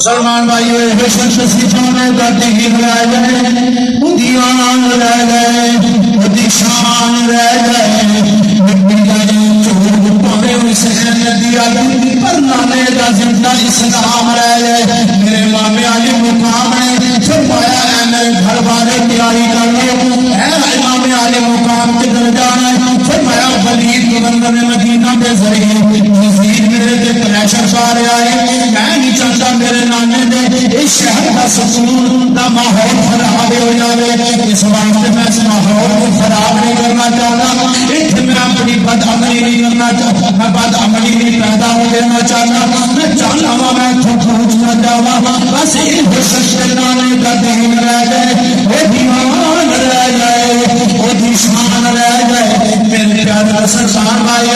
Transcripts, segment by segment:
سلمان بھائی ہوئے شخصیتوں کا دین رہ گئے، دیوان رہ گئے، دی شان رہ گئے، مٹی کا چور پاوے حسین ندی آدھی پر نانے کا زندہ اسلام رہ گئے۔ میرے امام علی مقام نے فرمایا اے میرے گھر والے تیاری کر لو، اے امام علی مقام کے درجان ہے، فرمایا ولید گورنر مدینہ کے ذریعے یزید میرے کے پریشر پا رہا ہے، میں نہیں چاہتا میرے نانے دے اس شہر کا سکون دا ماحول خراب ہو جائے، اس واسطے میں اس ماحول کو خراب نہیں کرنا چاہتا، اس میں اپنی بد عملی نہیں کرنا چاہتا، میں بد عملی نہیں پیدا ہو دینا چاہتا، میں چاہتا ہوں میں پہنچنا چاہتا، بس ان حسن نانے کا دین رہ گئے، وہ دیوان رہ گئے، وہ دیشان رہ گئے۔ میرے پیارے سرکار بھائی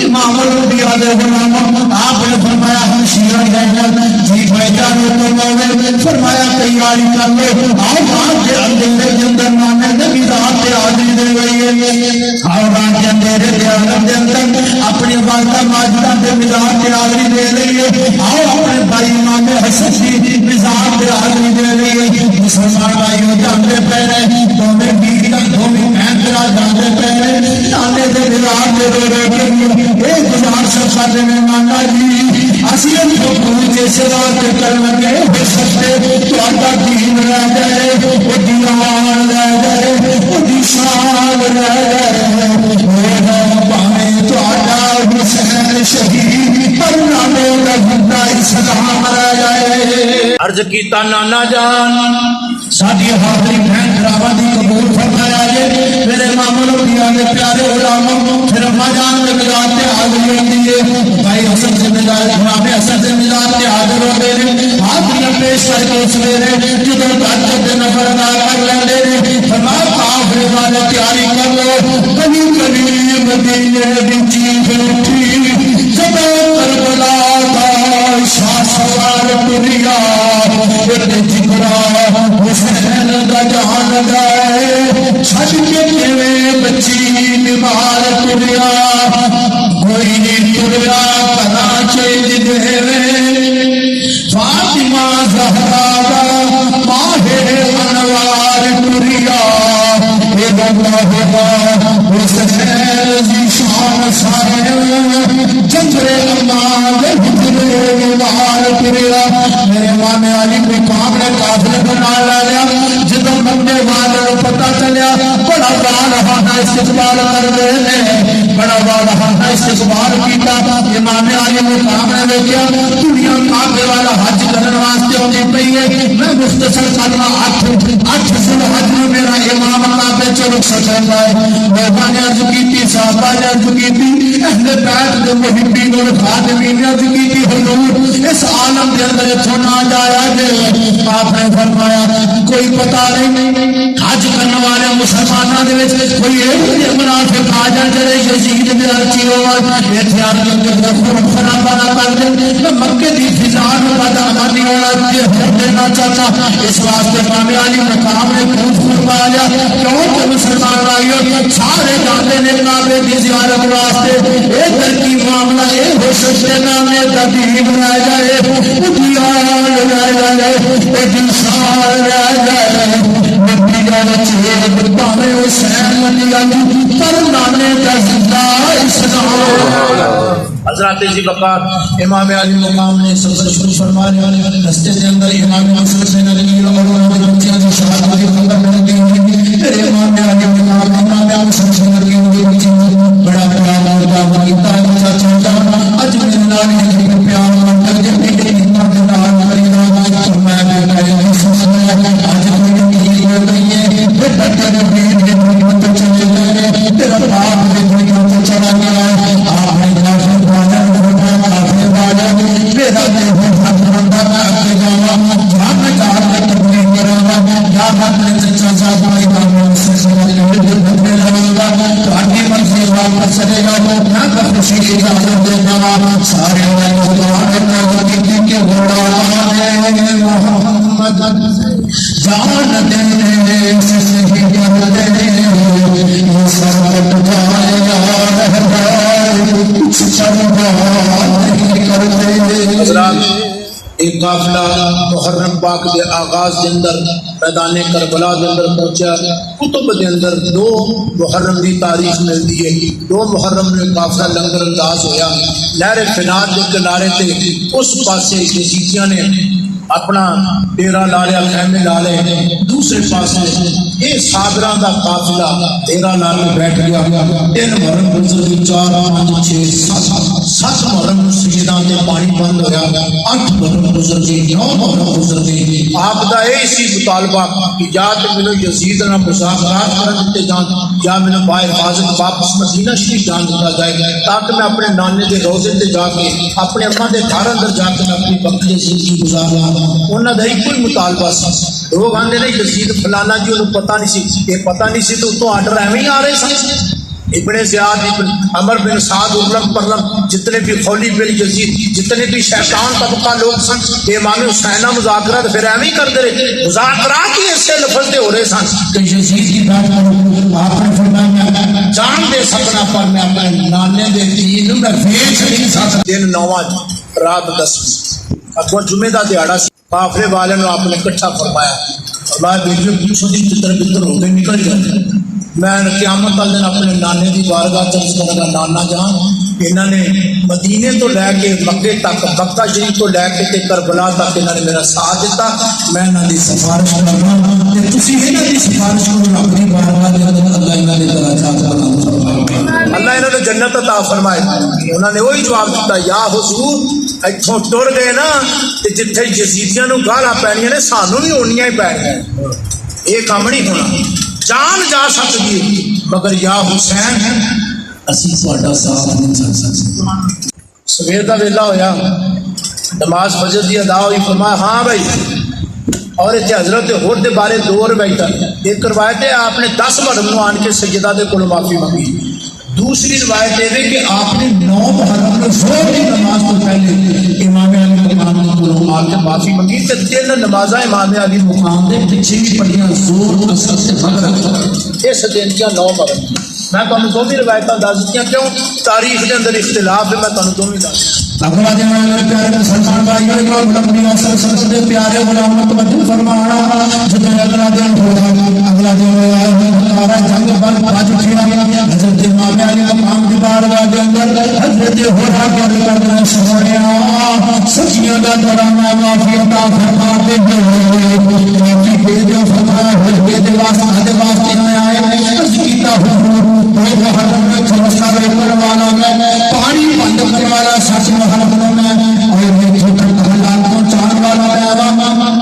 امام الانبیاء علیہ السلام آپ نے فرمایا ہم شیعہ ہیں، جی بھائی جان فرمایا تیاری کر لو، آؤ آپ کے اندھیرے کے اندر نانے نبی ذات پہ حاضری دے گئی ہے، آؤ آپ کے اندھیرے کے عالم کے اندر اپنی والدہ ماجدہ کے مزاج پہ حاضری دے رہی ہے، آؤ اپنے بھائی امام حسن کی مزاج پہ حاضری دے رہی ہے۔ مسلمان بھائیوں جانتے پہلے دونوں بیوی تک دونوں بہن تیرا جانتے پہلے نانے کے مزاج پہ رو رو کے ایک ہزار شخص میں مانا جی اصلیت کو پوچھے سے رات کرنا کے ہو سکتے تو آتا دین رہ گئے، وہ دیوان رہ گئے، وہ دیشان رہ گئے، وہ پانے تو آتا حسین شہید پر نانے کا زندہ اسلام رہ گئے۔ عرض کیتا نانا جان ساری حاضری بہن راوا دی قبول فرمایا جے، میرے امام الانبیاء کے پیارے علماء پھر اما جان کے مزاج پہ حاضری ہوتی ہے، بھائی حسن سے مزاج امام حسن سے مزاج پہ حاضر ہو گئے، حاضری پیش کر کے اس میرے جدھر تحجد کے نفر ادا کر لیندے، فرمایا آخری والے تیاری کر لو، کبھی کبھی مدینے دی چیخ اٹھی جب کربلا کا شاہ سوار دنیا جگرا حسین دا جان گئے، چھٹ کے کیویں بچی بیمار تریا، کوئی نہیں تریا کراچی دے فاطمہ زہرا دا ماہ انوار تریا، حسین دی شان سارے جنگرے امان جنگرے وار تریا۔ میرے امام علی مقام نے قافلے بنا لیا، جدو بندے والے پتہ چلیا بڑا بڑا استقبال کر رہے، بڑا بڑا استقبال کیتا، امام علی مقام نے دیکھا دنیا کعبے والا حج کرنے واسطے ہوتی پئی ہے، میں مختصر کلمہ اٹھ ذوالحج میں میرا امام کعبے چ رک سکتا ہے، لوگوں نے عرض کی صحابہ نے عرض کی اہل بیت کے محبین اور خادمین نے عرض کی حضور اس عالم کے اندر اتوں نہ جایا جائے، آپ نے فرمایا کوئی پتہ نہیں حج کرنے والے مسلمانوں کے کوئی ایک منافق آ جائے جڑے یزید دے ارچی ہو احتیاط کر خون خرابہ نہ کر دے، میں مکے دی فضا میں بدعمل نہیں ہونا دینا چاہتا، اس واسطے امام علی مقام نے خون فرمایا کیوں کہ مسلمان بھائیوں سارے جانتے ہیں کعبے کی زیارت واسطے ایک ترکی معاملہ یہ ہو سکتے نامے تدین رہ جائے، دیار رہ جائے، انسان رہ جائے، مٹی کا چیز پاوے حسین علی پر نانے کا زندہ اسلام۔ حضرات ذی وقار امام علی مقام نے سفر شروع فرمایا، رستے کے اندر امام حسین علی اور بچیاں کی شہادت کی خبر ملتی ہے، میرے امام علی مقام امام حسین علی اور بچیاں بڑا بڑا موقع کیتا ہے، چاچا جان اج میرے نال ہی پیار کر کے میرے امام کے نال خریدا تو میں نے سنا اج میری ہو گئی ہے، بیٹا نے محمد چلے گئے، تیرا باپ نے دنیا کو چلا گیا، آپ نے ایک قافلہ محرم پاک دے آغاز دے اندر میدان کربلا دے اندر پہنچا. کتب دے اندر 2 محرم دی تاریخ ملتی ہے. 2 محرم میں قافلہ لنگر انداز ہویا. نہر فناد دے کنارے تے اس پاسے یزیدیاں نے اپنا ڈیرا لا لیا, خیمے لا لے. دوسرے پاسے یہ صابراں دا قافلہ ڈیرا لا کے بیٹھ گیا. 3 محرم گزر گئی, 4 5 6 7 محرم سجدہ تے پانی بند ہویا. 8 محرم گزر گئی, 9 محرم گزر گئی. آپ دا یہ سی مطالبہ کہ یا تو مینوں یزید نال مذاکرات کرن دتے جان یا مینوں باحفاظت واپس مدینہ شریف جان دتا جائے تاکہ میں اپنے نانے دے روزے تے جا کے اپنے اماں دے گھر اندر جا کے اپنی بقیہ زندگی گزارا. انہاں دا ایک ہی مطالبہ سی. لوگ آندے نے یزید فلانا جی انہوں پتہ نہیں سی, یہ پتہ نہیں سی تو اتوں آرڈر ایویں ہی آ رہے سن. ابن زیاد, ابن عمر بن سعد, ارلم پرلم جتنے بھی خولی بن یزید, جتنے بھی شیطان طبقہ لوگ سن, امام حسین مذاکرات پھر ایویں ہی کرتے رہے. مذاکرات ہی ایسے لفظ دے ہو رہے سن کہ یزید کی بات کرو آپ نے فرمایا جان دے سکنا پر میں اپنے نانے دے دین میں بیچ نہیں سکتا. دن 9واں رات 10 اگوں جمعے دا دیہڑا سی. قافلے والے نے آپ نے اکٹھا فرمایا, فرمایا بیٹیوں پیچھوں دی چتر بتر ہو کے نکل جاتے. میں قیامت والے دن اپنے نانے دی بارگاہ چ کرا نانا جان انہوں نے مدینے تو لے کے مکے تک, مکہ شریف تو لے کے کربلا تک انہوں نے میرا ساتھ دیتا. میں انہوں کی سفارش کرنا تے تسی انہوں کی سفارش کرو اپنی بارگاہ دے اندر. اللہ انہوں نے درجات بلند فرمائے, اللہ انہوں نے جنت عطا فرمائے. انہوں نے وہی جواب دیتا, یا حضور اتوں ٹر گئے نا تے جتھے یزیدیاں نو گالاں پینیاں نے سانو بھی اونیاں ہی پینیاں. یہ کام نہیں ہونا. جان جا سکتی مگر یا حسین اسی تہاڈا ساتھ نہیں چل سکتے. سویر کا ویلا ہویا, نماز فجر دی ادا ہوئی. فرمایا ہاں بھائی, اور اتنے حضرت ہور دے بارے 2 روایت. ایک روایت ہے آپ نے 10 محرم آن کے سیدہ دے کولوں معافی مانگی. دوسری روایت یہ ہے کہ آپ نے 9 محرم میں زور کی نماز تو پہلے امام علی مقام کے کولوں آ کے معافی مانگی. تے 3 نمازاں امام علی مقام دے پیچھے بھی پڑھیاں زور اثر سے مغرب. اس دن کیا 9 محرم میں تمہیں 2 روایتاں دس دیتیاں. کیوں تاریخ کے اندر اختلاف ہے, میں تمہیں 2 دس. اگلا دن میرے پیارے مسلمان بھائیوں اور نبی اکرم دے پیارے غلام توجہ فرمانا. جب اگلا دن ہوا, اگلا دن ہوا جنگ بل بج اٹھیا. حضرت امام علی مقام دی بارگاہ دے اندر حضرت ہورا کر سویا سچیاں دا ڈرامہ معافی عطا فرما دے. معافی دے دے فرمایا ہو دے واسطے آئے کیتا ہو محرم میں کھوسا کرنے والا میں پانی بند کرنے والا سچ محرم میں اور یہ چھوٹا حالات کو چاہنے والا میں.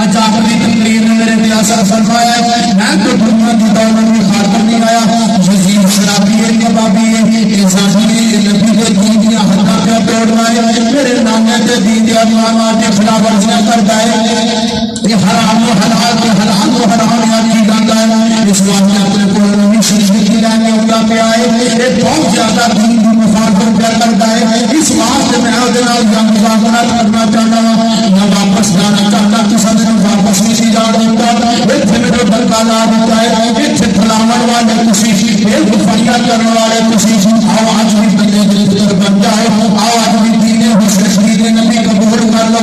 آج آخری تقریر میں میرے پیاسا فرمایا میں تو دنیا کی دولت میں خاطر نہیں آیا. یزید شرابی ہے, کبابی ہے, انسانی ہے, نبی کے دین دیا حقا پہ توڑنا ہے, میرے نانے کے دین دیا دیوانات کے خلاف ورزیاں کرتا ہے. یہ حرام و حلال کے حلال و حرام یاد کی جاتا ہے. اس واسطے اپنے قرآن شریف کی رہنے اللہ پہ آئے, یہ بہت زیادہ دین کی مخالفت کیا کرتا ہے. اس واسطے میں جنگ مذاکرات کرنا چاہتا ہوں, میں واپس جانا چاہتا, کسی نے واپس نہیں جا دیتا. اتنے میرے بلکہ لا دیتا ہے, اتنے پھلاون والے کسی فریاد کرنے والے کسی آواز بھی بندے بن جائے, آواز بھی دین حسین نبی قبول کر لو,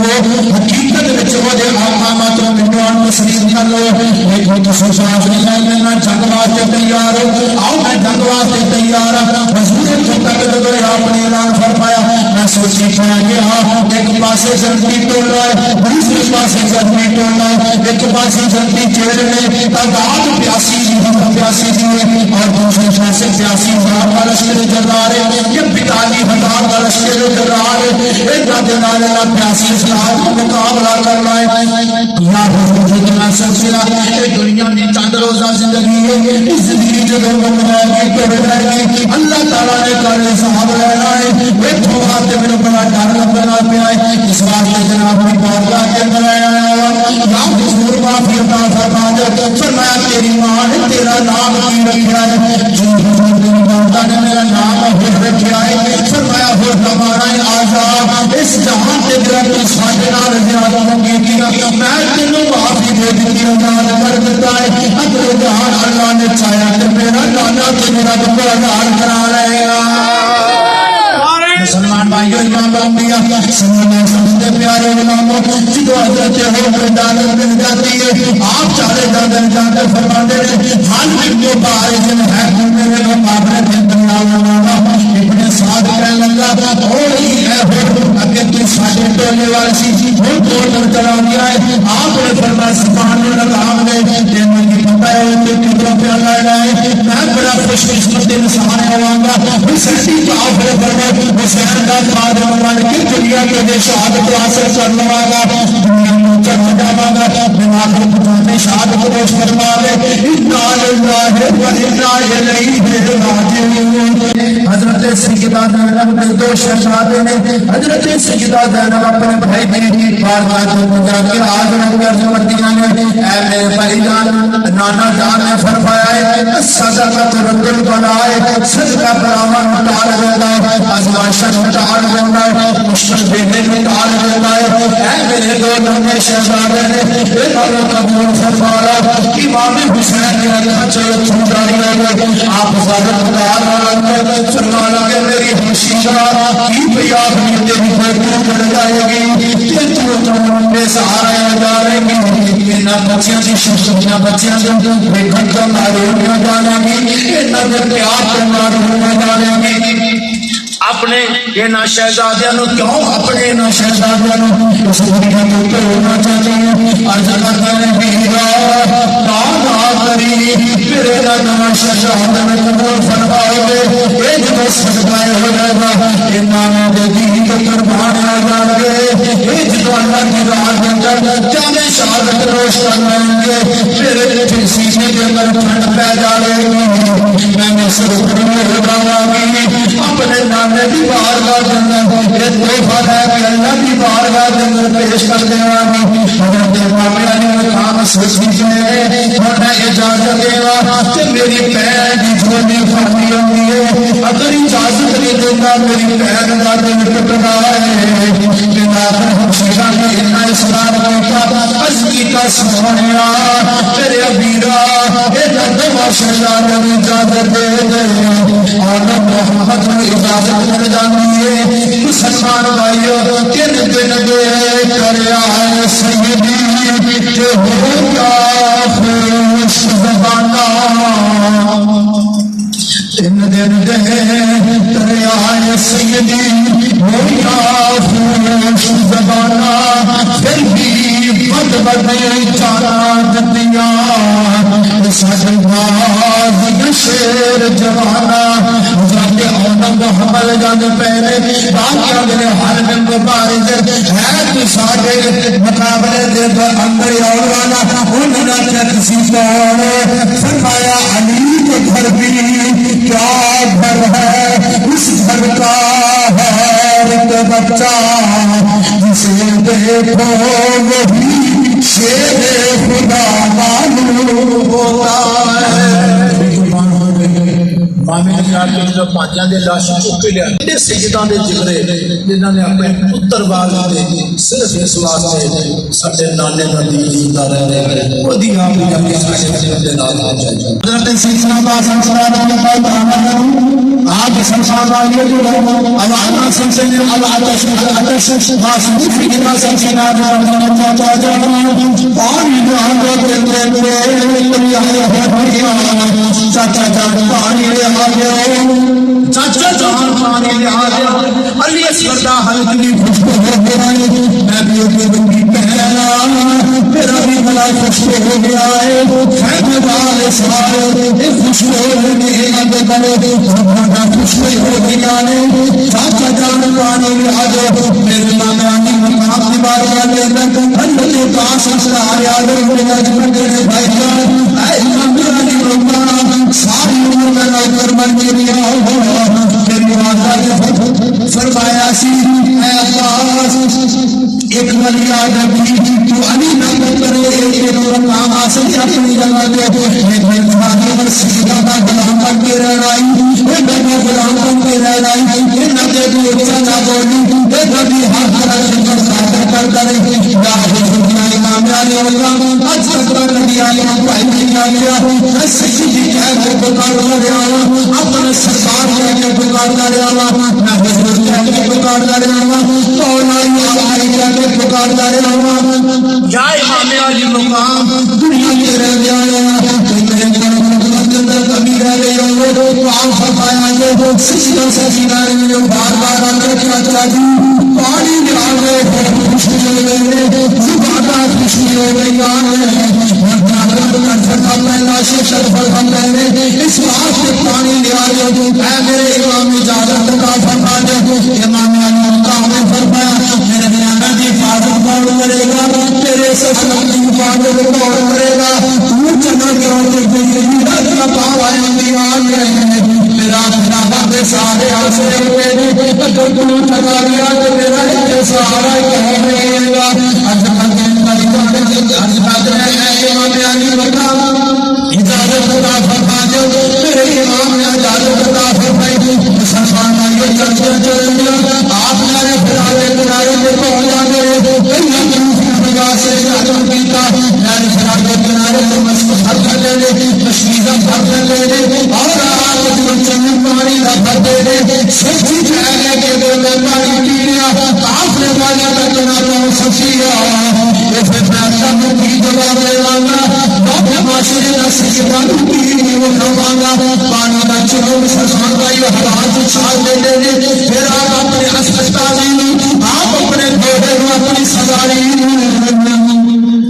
حقیقت وچ وہ دے احکامات نوں منوان تسلیم کر لو. ایک تو سوچاں نہیں میں جنگ واسطے تیار ہوں, آؤ میں جنگ واسطے تیار ہوں. حضور چھوٹا کہ آپ نے اعلان فرمایا, میں سوچی پڑ گیا ایک پاسے زندگی ٹولا ہے, دوسرے پاسے زندگی ٹولا ہے. ایک پاسے زندگی چیڑ میں تعداد پیاسی ہے اور دوسرے پاسے 82,000 کا لشکر جرار ہے, یہ 42,000 کا لشکر جرار ہے. ایک دنال 82,000 کا مقابلہ کرنا ہے. یا حضور میں سوچا کہ دنیا میں چند روزہ زندگی ہے, اس زندگی جو اللہ تعالیٰ نے کر صاحب لینا ہے. بیٹھو آتے میرے بڑا ڈر لگنا پہ آئے, اس واسطے جناب میں بارگاہ کے اندر آیا. یا حضور معافی عطا فرما دے. فرمایا تیری ماں نے تیرا نام کی رکھا ہے, جو حضور تیری ماں نے میرا نام ہو رکھا ہے. فرمایا ہو ہمارا آزاد اس جہان کے در تو ساڈے نال زیادہ منگی تھی, میں تینوں معافی دے دی آزاد کر دیتا ہے. اگر جہان اللہ نے چاہیا کہ میرا نانا تو میرا بڑا کرا رہے گا. مسلمان بھائیوں امام انبیاء صلی اللہ علیہ وسلم کے پیارے غلاموں جدو حضرت عمر اجازت مل جاتی ہے آپ چارے دادن جاتے فرماتے ہیں حال ابن بارزن ہے میرے مقابلے کے دنیا والا ابن سعد کہنے لگا اور ہی ہے اگر تو ساڑھے ٹولے والی سی وہ ٹول چلا دیا ہے آپ نے فرمایا سبحان اللہ ہم نے تینوں کی پتہ ہے کہ کتنا پیارا ہے میں بڑا خوش قسمت انسان ہوں گا حسین کا آفر فرمایا حسین کا خادم بن کے دنیا کے دے شہادت حاصل کرنے والا دنیا میں چل جاواں گا بنا کر پتہ شہادت کو فرما لے انا للہ و انا الیہ راجعون حضرت سیدہ زینب کے دو شہزادے نے حضرت سیدہ زینب اپنے بھائی کی بارگاہ میں جا کے حاضر عرض کردیاں نے اے میرے بھائی جان نانا جان نے فرمایا ہے صدقہ رد البلاء صدقہ براہم ٹال دیتا ہے آزمائشت ٹال دیتا ہے مشکل ٹال دیتا ہے اے میرے دو ننے شہزادے نے انہوں نے قبول فرمایا امام حسین نے اللہ چلو چھوٹا لیا آپ حضرت تعالی فرمایا کہ میری ہمشیرہ کی بیاب میں تیری بھرکوں کر جائے گی کہ تو بے سہارا جا رہے گی انہاں بچیاں کی شخصیاں بچیاں جو بیٹھن کا معلوم نہ جانے گی انہاں کے پیار کا معلوم نہ جانے گی اپنے یہ شہزادیاں نو کیوں اپنے نا شہزادیاں اس دنیا میں تو ہونا چاہتے ہیں عرض کرتا ہے بیرا دادا کری میرے نا شہزادہ میں قبول فرمائے گے ایک دو صدقائے ہو جائے گا امام دین کے قربان آ جائیں گے ایک دو اللہ کی راہ اندر جانے شہادت روش کریں گے میرے سینے کے اندر ٹھنڈ پہ جائے گی میں نے سر اپنے نانے کی بارگاہ کے اندر یہ تحفہ ہے کہ اللہ کی بارگاہ کے اندر پیش کر دینا حضرت امام علی مقام سوچی میں میں اجازت دینا کہ میری پیر کی جھولی پھٹی ہوئی ہے اگر اجازت نہیں دیتا میری پیر کا دل ٹوٹ رہا ہے بنا کر ہمشیرہ نے اتنا اصرار کیا عرض کیتا سبحانیا میرے ابیرا درد ماشاءاللہ نے اجازت دے دے اور محمد نے اجازت کر جانی ہے مسلمان بھائیو کن دن دے کر آئے سیدی کہ ہو کیا خوش زبانہ تین دن دے کر آئے سیدی ہو کیا خوش زبانہ پھر بھی بد بدے چارہ دنیا سجدہ شیر جوانا جاتے اونم حمل جان پہلے باقیاں میرے حال میں مبارز ہے تو ساڑھے مقابلے دے در اندر اولانا انہوں نے کسی کون فرمایا علی کے گھر بھی کیا گھر ہے اس گھر کا ہے ایک بچہ جسے دیکھو وہی شیر خدا معلوم ہوتا ہے مامی نے یاد کے جو پانچیاں دے لاش چک کے لیا یہ سجدہ دے جگرے جنہوں نے اپنے پتر باغ دے صرف اس واسطے سارے نانے کا دین زندہ رہے وہ دی آپ نے اپنے سارے دے نال ہو جائے حضرت سیدنا باسم صلی اللہ علیہ وسلم آج سمسان آئیے جو اب آنا سمسن آتش باسم فکر باسم سنا پانی جہاں چاچا جان پانی لے آگے چاچا جان پانی لے آگے علی اصغر دا ہلکی خوشبو ہو گیا میں بھی اپنی بندی پہنا میرا بھی بلا خوشبو ہو گیا ہے خیمے والے سارے خوشبو ہو گیا ہے بڑے بڑا خوشبو ہو گیا ہے چاچا جان پانی لے آگے میرے مامانی مقام کی بارگاہ کے اندر اللہ پاس اسرار یاد رکھنے کا بھائی جان اے امام علی رحمہ ساری عمر میں نوکر بن گیا میری والدہ فرمایا سی اے عباس ایک ولی آدمی تو علی نہ کرے ایک مقام حاصل اپنی جگہ دے میں تمہاری مسجدہ کا غلام بن کے رہنا میں غلام بن کے رہنا نہ دے دو چاچا بولی دے کبھی ہاتھ رکھ کر کرتا رہے امام علی اللہ اج تک نبی علی بھائی علی سیدی کے پکارتا رہا وا، اپنے سرکار کہہ کے پکارتا رہا وا، میں حضرت کہہ کے پکارتا رہا وا، مولا علی کہہ کے پکارتا رہا وا، یا امام علی مقام دنیا کے رہ گیا میرے اندر کمی رہ گئی تو آپ فرمایا یہ سجدہ سجدہ میں بار بار آتے کیا چاہتی پانی لیا گئے خوشی ہو گئی زبادہ خوشی ہو گئی اس واسطے پانی لیا گئے اے میرے امام اجازت کا فرما دے امام علی مقام نے فرمایا میرے نانا کی حفاظت کون کرے گا تیرے سسلم کی حفاظت کون کرے گا تو چنا کیوں کا پاؤ آئے میرا خرابہ کے سارے آسرے ہوئے اگر تو چلا گیا تو میرا ایک سہارا کہہ رہے گا اجازت خدا فرما دو میرے امام نے اجازت خدا فرمائی مسلمان یہ چلتے چل گیا آپ نے پھرارے کنارے میں پہنچ جانے جگہ سے اجازت پیتا میں پھرارے کنارے میں مشکل حل کر لے تشویزہ بھر کر لے اور آپ چند پانی نہ بھر دے سچی چہرے کے دو میں پانی پی لیا آپ نے والا تک نہ پہنچ سکیا یہ پھر میں سب کی دبا دے والا معاشرے کا سجدہ پی وہ کھوانا پانی کا چلو مسلمان کا یہ حالات چھال دے پھر آپ اپنے اسپتالی آپ اپنے گھوڑے کو اپنی سواری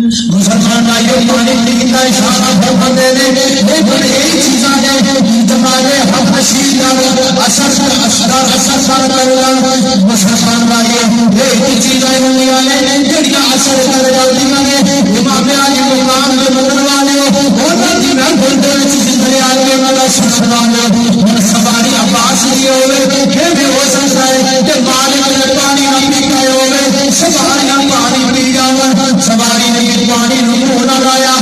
مسلمان کا یہ پانی پیتا اشارہ فرما دے لیکن ایک چیز ہے تمہارے حبشی کا اثر کر کرنا مسلمان کا یہ ایک چیز ہے دنیا نے جڑیا اثر کر جاتی ہے امام علی مقام کے بدل والے ہوتا جی میں بولتے ہیں دریا کے والا سنوانا سواری عباس لیے ہوئے پھر بھی ہو سکتا ہے کہ مالک نے پانی نہ پی گئے ہوئے سواریاں پانی پی جاؤ سواری نے پانی نہ لگایا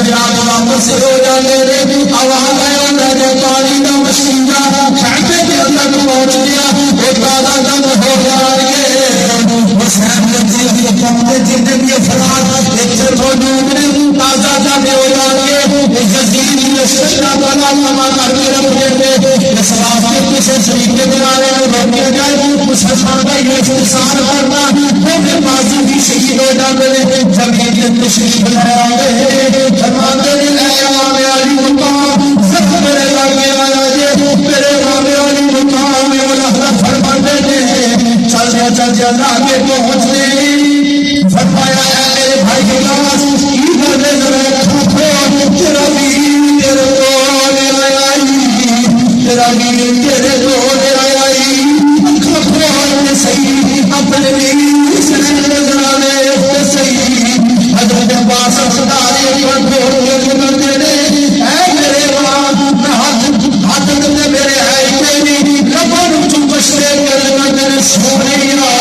یاد واپس ہو جانے آواز آیا میرے پانی کا مشینہ کھاتے کے اندر پہنچ گیا وہ تازہ دم ہو جائے جتنے بھی افراد موجود تازہ دم ہو جائے یزید کا بنا نما کر کے رکھ دیتے کسی شریف کے کنارے میں روکے جائے مسلمان کا یہ احسان کرنا وہ بازو بھی شہید ہو جاتے جب یہ تشریف لایا فرماتے ہیں اے امام علی مقام سب میرے لگے آیا یہ میرے امام علی مقام میں اللہ فرماتے ہیں چل آگے پہنچنے فرمایا ہے میرے بھائی کے پاس ادھر نظر رکھو تیرا ویر تیرے کول آئی تیرا ویر تیرے کول آئی کھول صحیح اپنے ویر سے نظر آنے صحیح حضرت عباس خدارے پر کھول کے کرتے رہے اے میرے وہاں ہاتھ کرتے میرے ہے تیری لبن چمشتے کرنا میرے سونیا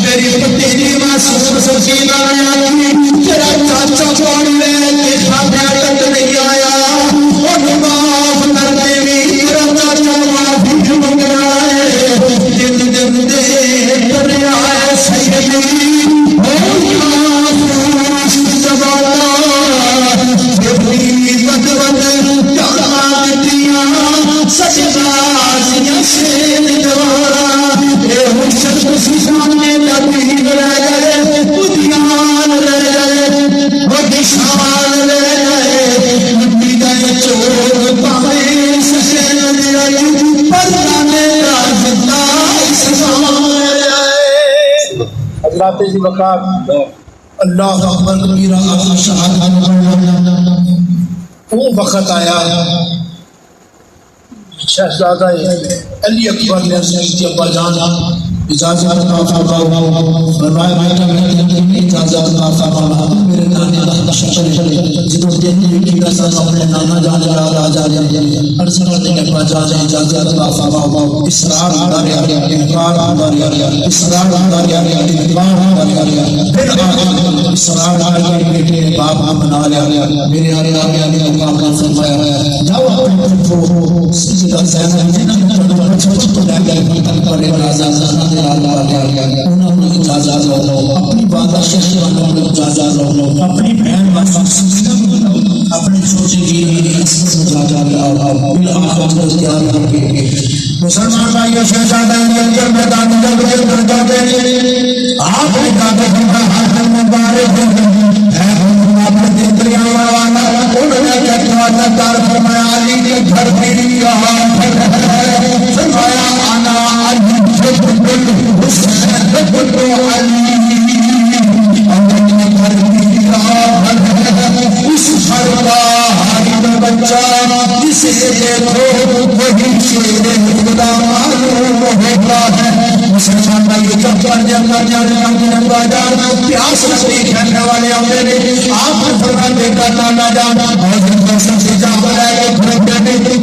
میری پتیلی معصوم سکینہ آئی تیرا چاچا پانی لے کے کھانے تک نہیں آیا اور معاف کر دے تیرا چاچا معافی مانگ رہا ہے دن دن دے کر رہا ہے سیدی حضرات جی وقار اللہ اکبر کبیرہ وہ وقت آیا شہزادہ علی اکبر نے سنتی ابا جان اجازت عطا فرماؤ فرمایا بیٹا میں اجازت عطا فرماؤ میرے نانے اللہ شکر جدو دیکھنے کی رسل اپنے نانا جان راجا عرض کرتے ہیں ابا جان اجازت عطا فرماؤ اسرار داری انکار داری اسرار داری انکار داری پھر اسرار داری بیٹے باپ بنا لیا میرے آرے آگے آگے اللہ کا فرمایا جاؤ اپنے کو سجدہ زینب جنہ چھوٹ تو لے گئے پڑے راجا انہوں نے اجازت لو اپنی بادہ شہر نے اجازت لو اپنی بہن اپنی چھوٹی جی اجازت کو تیار کر کے مسلمان بھائیوں شہزادہ اندر میدان جنگ میں اتر جاتے ہیں. آپ نے کہا کہ ہم ہاتھ مبارک ہے اپنے دل دریا والا انہوں نے کہا تار فرمایا علی کے گھر میری فرمایا انا علی حسین علی اس گھر کا ہر بچہ جسے دیکھو وہی شیر خدا معلوم ہوتا ہے. مسلمان بھائی جب پیاس لگتی کھیلنے والے آتے ہیں آپ نے فرمایا بیٹا نانا جان اور سب سے جا بلائے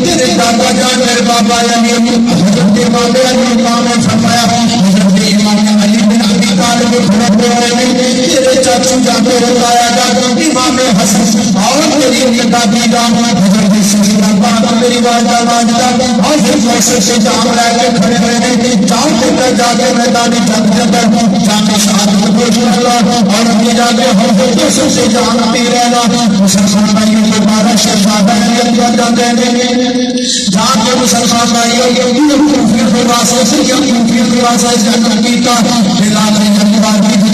تیرے دادا جان میرے بابا علی حضرت امام علی نے فرمایا حضرت امام علی بن ابی طالب تیرے چاچو جا کے بتایا جا امام حسن اور تیری دادی جان حضرت سیدنا بابا میری والدہ ماجدہ اور پھر سے جام لے کے کھڑے رہے جاؤ بیٹا جا کے میدانی جنگ کے اندر جا کے شہادت پیش کرنا اور اپنی جا کے ہم سے جان پی رہنا. مسلمان بھائیوں کے بارہ شہزادہ اندر جاتے ہیں جا کے مسلمان بھائیوں کے واسطے سے کے واسطے سے پیتا بلال نے جب بات کی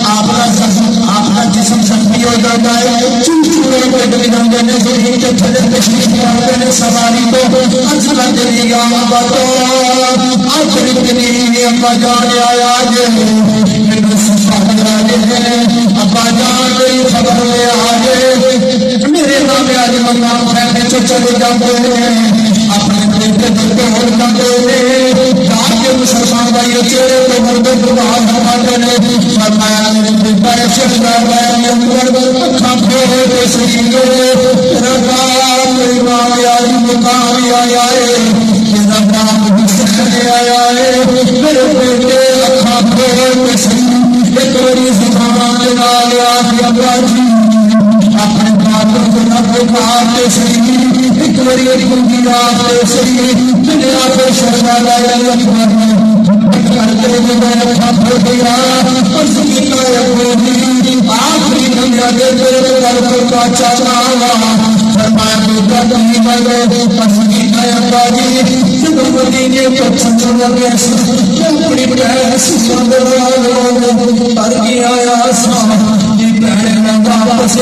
آپ کا جسم زخمی ہو جاتا ہے دینے سے نیچے تھلے تشریف کرتے ہیں سواری کو اصل دلی آخر اتنی ابا جان آیا ابا جان میری خبر لے آگے میرے نام آج مقام پھیلنے سے چلے جاتے ہیں اپنے بیٹے دلتے ہو جاتے ہیں جا کے مسلمان بھائی چہرے کو مردے دعا فرماتے ہیں فرمایا میرے بیٹا شہزادہ اکھا پھیرے کے سینے رضا میری ماں آج مقام آیا ہے میرا نام حسین آیا ہے میرے بیٹے اکھا پھیرے کے سینے ایک بڑی زبان لگا لیا کہ ابا جی اپنے باتوں کو نہ آتے سہی ایک بڑی منگی آتے سہی میرے آتے شہزادہ اکبر کرتے میں کھپ گیا اور سکتا ہے آخری دنیا کے میرے گھر کا چاچا فرمایا بیٹا کہیں میں سکتا ہے ابا جی جب مدینے کو چھوڑ گیا اپنی بہن سندر پر گیا واپس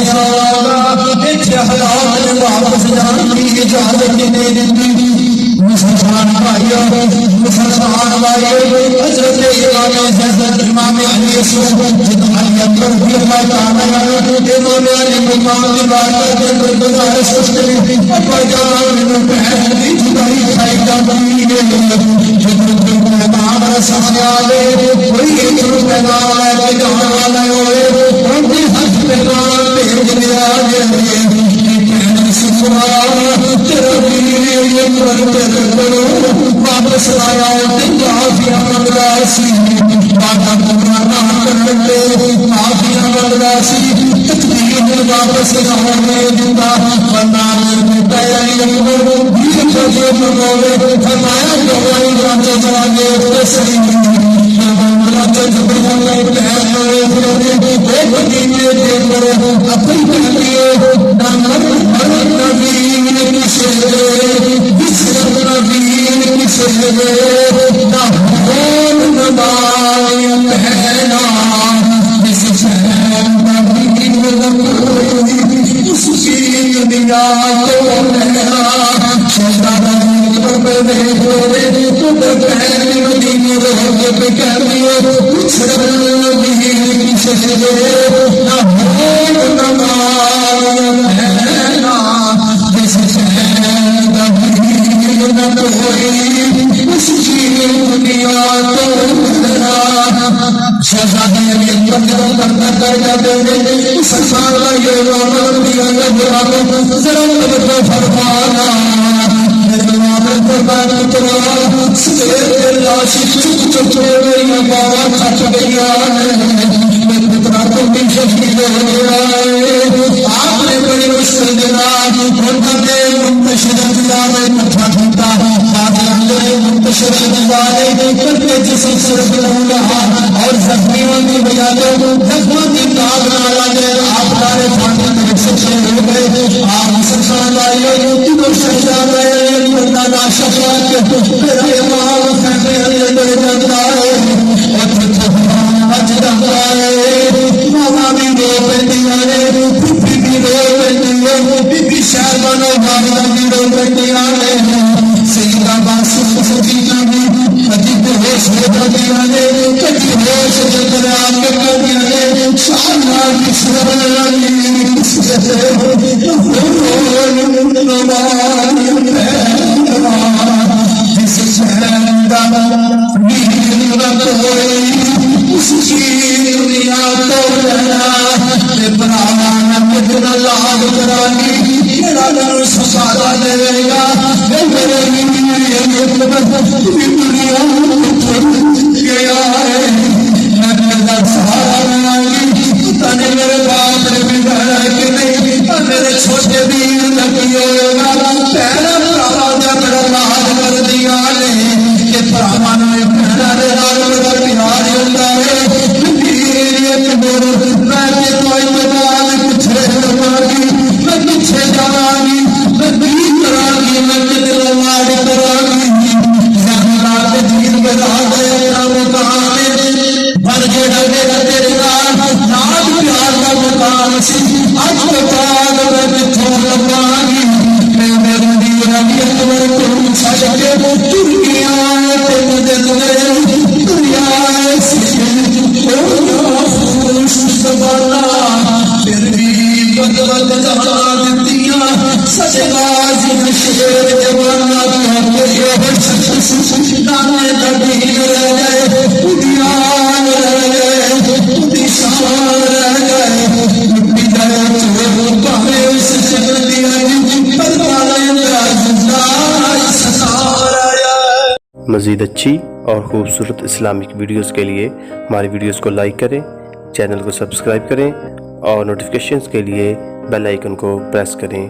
واپس جانے کی اجازت نہیں دیتی. مسلمان بھائیوں حضرت امام علی علی اکبر بھی اللہ تعالی امام علی مقام کی بات کے گزارش کرتے ہیں ابا جان بہن کی جدائی کھائی جاتی ہے امام رسول اللہ کوئی ایک پیغام ہے کہ جہاں والے ہوئے ہم بھی حج پیغام بھیج دیا واپس آیا معافیا مدراسی بابا پرانا کرنے معافیا مدراسی تقدیر واپس ہونے دیتا ورنہ فرمایا اور زخمیوں کی بجا دو زخموں کی داغ نہ لگے آپ سارے آپ مسلمان بھائیوں چھوٹے بھی لگی ہوگا پہلا پراوا جا بڑا لاد کر دیا نے کہ پراوا نے پہلا لاد بڑا پیار ہوتا ہے میری بول میں تے کوئی بات پیچھے کرواگی میں پیچھے جاواگی میں بھی کراگی میں دل لاڈ کراگی زہرا کے دین بنا دے مقام بن جڑا میرا تیرے نال پیار کا مقام سی اج تو بعد میں کتھوں لباگی میں میری دیوانی اکبر کو چھڈ کے دنیا تے مدد دے دنیا سی او سبحان پھر بھی بدل جہان دنیا سجداز شیر جوانا نانے دین رہ گئے دیان رہ گئے دیشان رہ گئے مٹی جائے چور پاوے اس شکل دیا پر پالے سسار آیا. مزید اچھی اور خوبصورت اسلامک ویڈیوز کے لیے ہماری ویڈیوز کو لائک کریں، چینل کو سبسکرائب کریں اور نوٹیفیکیشنز کے لیے بیل آئیکن کو پریس کریں.